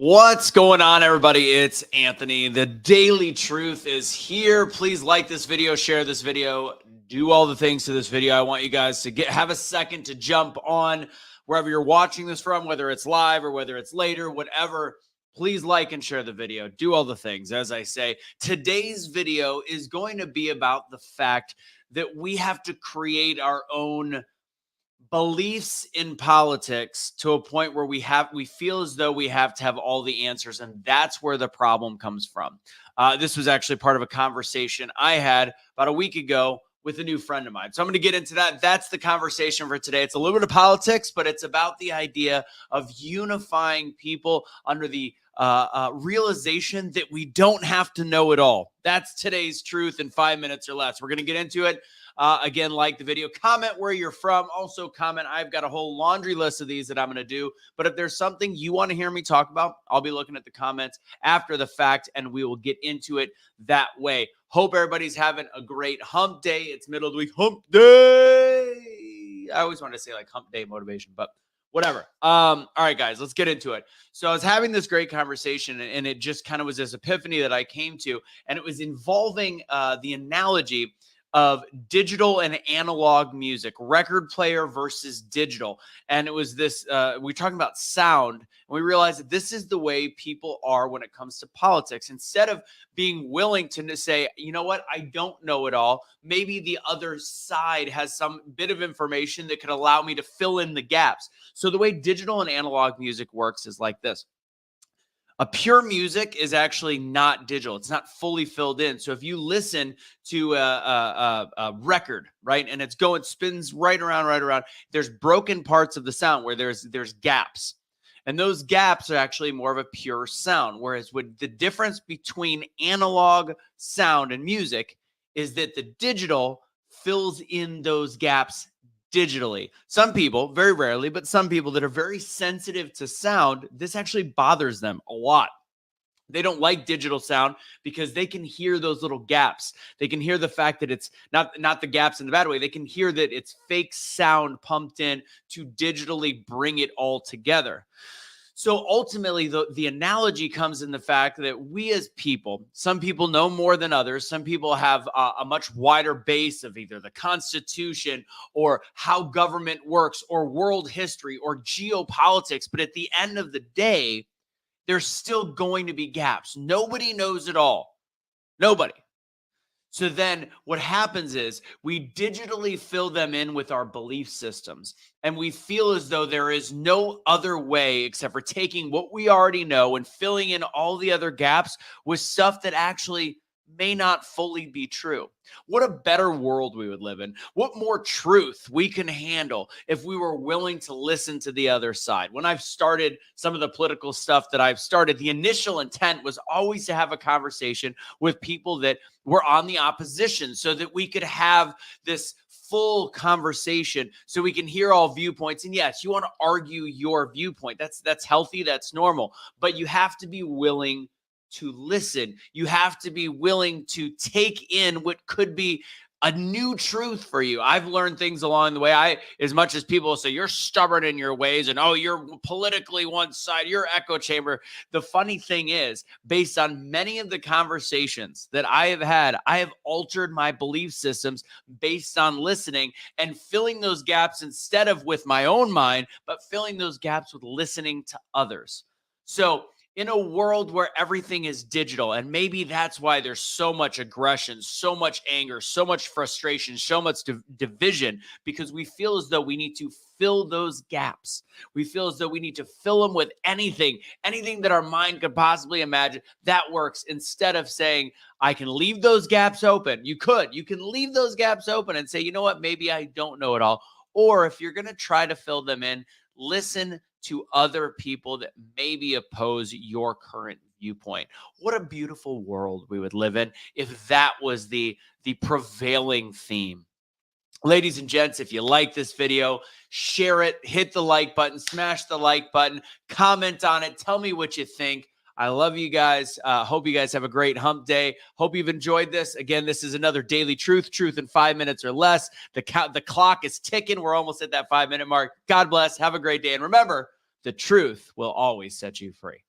What's going on, everybody? It's Anthony. The Daily Truth is here. Please like this video, share this video, do all the things to this video. I want you guys to have a second to jump on wherever you're watching this from, whether it's live or whether it's later, whatever. Please like and share the video. Do all the things. As I say, today's video is going to be about the fact that we have to create our own beliefs in politics to a point where we feel as though we have to have all the answers, and that's where the problem comes from. This was actually part of a conversation I had about a week ago with a new friend of mine. So I'm going to get into that. That's the conversation for today. It's a little bit of politics, but it's about the idea of unifying people under the realization that we don't have to know it all. That's today's truth in 5 minutes or less. We're going to get into it. Again, like the video, comment where you're from. Also comment, I've got a whole laundry list of these that I'm going to do. But if there's something you want to hear me talk about, I'll be looking at the comments after the fact, and we will get into it that way. Hope everybody's having a great hump day. It's middle of the week, hump day. I always want to say like hump day motivation, but whatever. All right, guys, let's get into it. So I was having this great conversation, and it just kind of was this epiphany that I came to, and it was involving the analogy of digital and analog music, record player versus digital. And it was this, we're talking about sound, and we realized that this is the way people are when it comes to politics. Instead of being willing to say, you know what, I don't know it all, maybe the other side has some bit of information that could allow me to fill in the gaps. So the way digital and analog music works is like this. A pure music is actually not digital. It's not fully filled in. So if you listen to a record, right, and it's going, spins right around, there's broken parts of the sound where there's gaps. And those gaps are actually more of a pure sound. Whereas with the difference between analog sound and music is that the digital fills in those gaps digitally. Some people, very rarely, but some people that are very sensitive to sound, this actually bothers them a lot. They don't like digital sound because they can hear those little gaps. They can hear the fact that it's not the gaps in the bad way. They can hear that it's fake sound pumped in to digitally bring it all together. So ultimately, the analogy comes in the fact that we as people, some people know more than others. Some people have a much wider base of either the Constitution or how government works or world history or geopolitics. But at the end of the day, there's still going to be gaps. Nobody knows it all. Nobody. So then what happens is we digitally fill them in with our belief systems, and we feel as though there is no other way except for taking what we already know and filling in all the other gaps with stuff that actually may not fully be true. What a better world we would live in. What more truth we can handle if we were willing to listen to the other side. When I've started some of the political stuff that I've started, the initial intent was always to have a conversation with people that were on the opposition so that we could have this full conversation so we can hear all viewpoints. And yes, you want to argue your viewpoint. That's healthy, that's normal, but you have to be willing to listen. You have to be willing to take in what could be a new truth for you. I've learned things along the way. As much as people say you're stubborn in your ways and, oh, you're politically one side, you're echo chamber. The funny thing is, based on many of the conversations that I have had, I have altered my belief systems based on listening and filling those gaps instead of with my own mind, but filling those gaps with listening to others. So in a world where everything is digital, and maybe that's why there's so much aggression, so much anger, so much frustration, so much division, because we feel as though we need to fill those gaps. We feel as though we need to fill them with anything that our mind could possibly imagine. That works, instead of saying, I can leave those gaps open. You can leave those gaps open and say, you know what, maybe I don't know it all. Or if you're going to try to fill them in, listen to other people that maybe oppose your current viewpoint. What a beautiful world we would live in if that was the prevailing theme. Ladies and gents, if you like this video, share it, hit the like button, smash the like button, comment on it, tell me what you think. I love you guys. Hope you guys have a great hump day. Hope you've enjoyed this. Again, this is another daily truth in 5 minutes or less. The clock is ticking. We're almost at that 5 minute mark. God bless. Have a great day. And remember, the truth will always set you free.